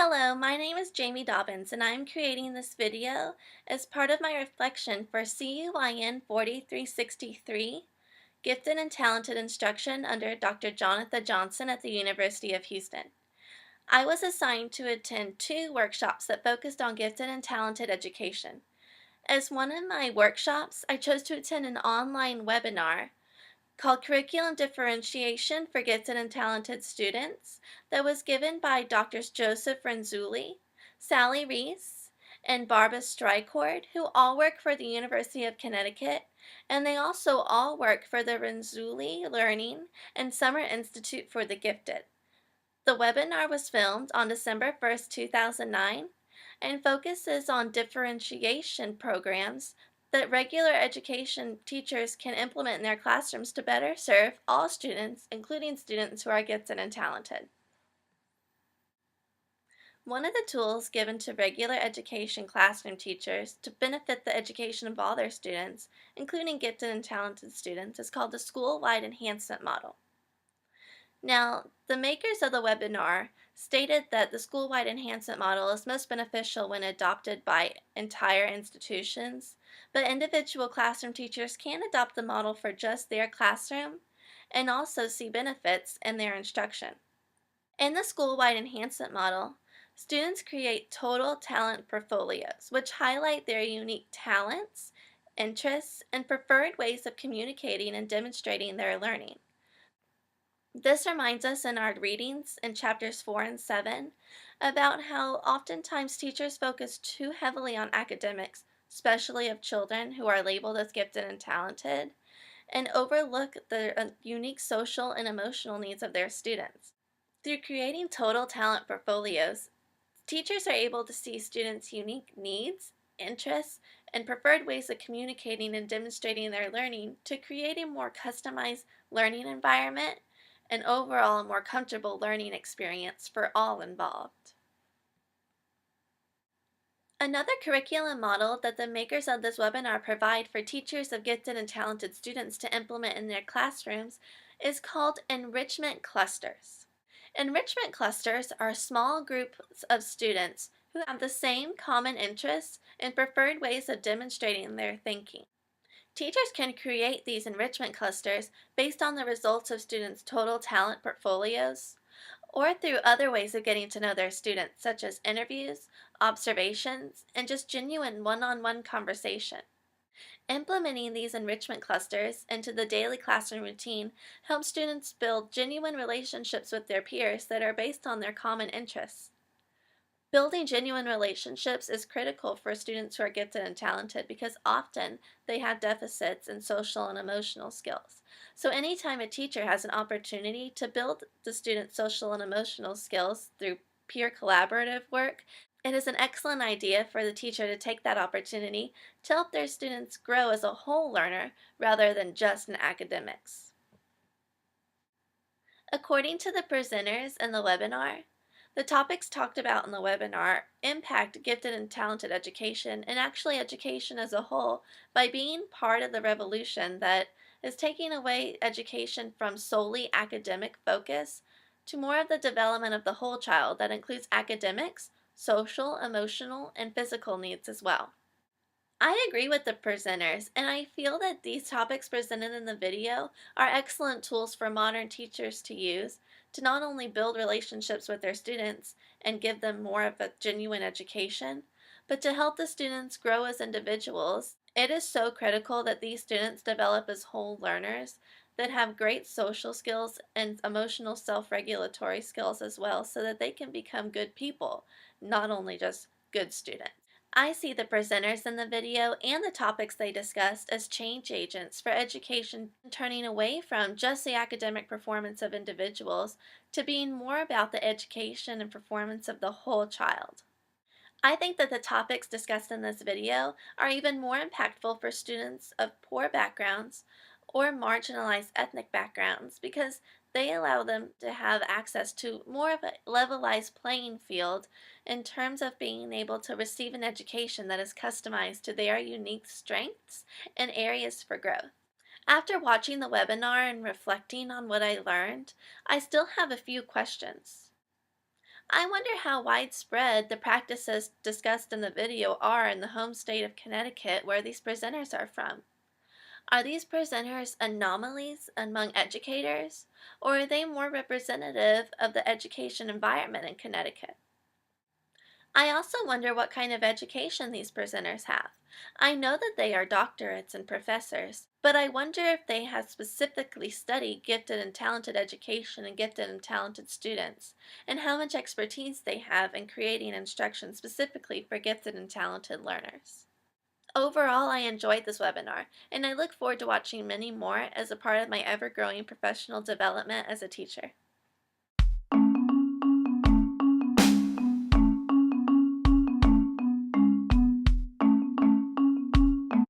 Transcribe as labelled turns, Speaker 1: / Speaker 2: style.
Speaker 1: Hello, my name is Jamie Dobbins, and I'm creating this video as part of my reflection for CUIN 4363, Gifted and Talented Instruction under Dr. Jonathan Johnson at the University of Houston. I was assigned to attend two workshops that focused on gifted and talented education. As one of my workshops, I chose to attend an online webinar called Curriculum Differentiation for Gifted and Talented Students that was given by Drs. Joseph Renzulli, Sally Reese, and Barbara Strycord, who all work for the University of Connecticut, and they also all work for the Renzulli Learning and Summer Institute for the Gifted. The webinar was filmed on December 1st, 2009, and focuses on differentiation programs that regular education teachers can implement in their classrooms to better serve all students, including students who are gifted and talented. One of the tools given to regular education classroom teachers to benefit the education of all their students, including gifted and talented students, is called the School-Wide Enhancement Model. Now, the makers of the webinar stated that the school-wide enhancement model is most beneficial when adopted by entire institutions, but individual classroom teachers can adopt the model for just their classroom and also see benefits in their instruction. In the school-wide enhancement model, students create total talent portfolios, which highlight their unique talents, interests, and preferred ways of communicating and demonstrating their learning. This reminds us in our readings in chapters 4 and 7 about how oftentimes teachers focus too heavily on academics, especially of children who are labeled as gifted and talented, and overlook the unique social and emotional needs of their students. Through creating total talent portfolios, teachers are able to see students' unique needs, interests, and preferred ways of communicating and demonstrating their learning to create a more customized learning environment and overall a more comfortable learning experience for all involved. Another curriculum model that the makers of this webinar provide for teachers of gifted and talented students to implement in their classrooms is called enrichment clusters. Enrichment clusters are small groups of students who have the same common interests and preferred ways of demonstrating their thinking. Teachers can create these enrichment clusters based on the results of students' total talent portfolios, or through other ways of getting to know their students, such as interviews, observations, and just genuine one-on-one conversation. Implementing these enrichment clusters into the daily classroom routine helps students build genuine relationships with their peers that are based on their common interests. Building genuine relationships is critical for students who are gifted and talented because often they have deficits in social and emotional skills. So anytime a teacher has an opportunity to build the student's social and emotional skills through peer collaborative work, it is an excellent idea for the teacher to take that opportunity to help their students grow as a whole learner rather than just in academics. According to the presenters in the webinar, the topics talked about in the webinar impact gifted and talented education and actually education as a whole by being part of the revolution that is taking away education from solely academic focus to more of the development of the whole child that includes academics, social, emotional, and physical needs as well. I agree with the presenters, and I feel that these topics presented in the video are excellent tools for modern teachers to use to not only build relationships with their students and give them more of a genuine education, but to help the students grow as individuals. It is so critical that these students develop as whole learners that have great social skills and emotional self-regulatory skills as well so that they can become good people, not only just good students. I see the presenters in the video and the topics they discussed as change agents for education, turning away from just the academic performance of individuals to being more about the education and performance of the whole child. I think that the topics discussed in this video are even more impactful for students of poor backgrounds or marginalized ethnic backgrounds because they allow them to have access to more of a levelized playing field in terms of being able to receive an education that is customized to their unique strengths and areas for growth. After watching the webinar and reflecting on what I learned, I still have a few questions. I wonder how widespread the practices discussed in the video are in the home state of Connecticut where these presenters are from. Are these presenters anomalies among educators, or are they more representative of the education environment in Connecticut? I also wonder what kind of education these presenters have. I know that they are doctorates and professors, but I wonder if they have specifically studied gifted and talented education and gifted and talented students, and how much expertise they have in creating instruction specifically for gifted and talented learners. Overall, I enjoyed this webinar, and I look forward to watching many more as a part of my ever growing professional development as a teacher.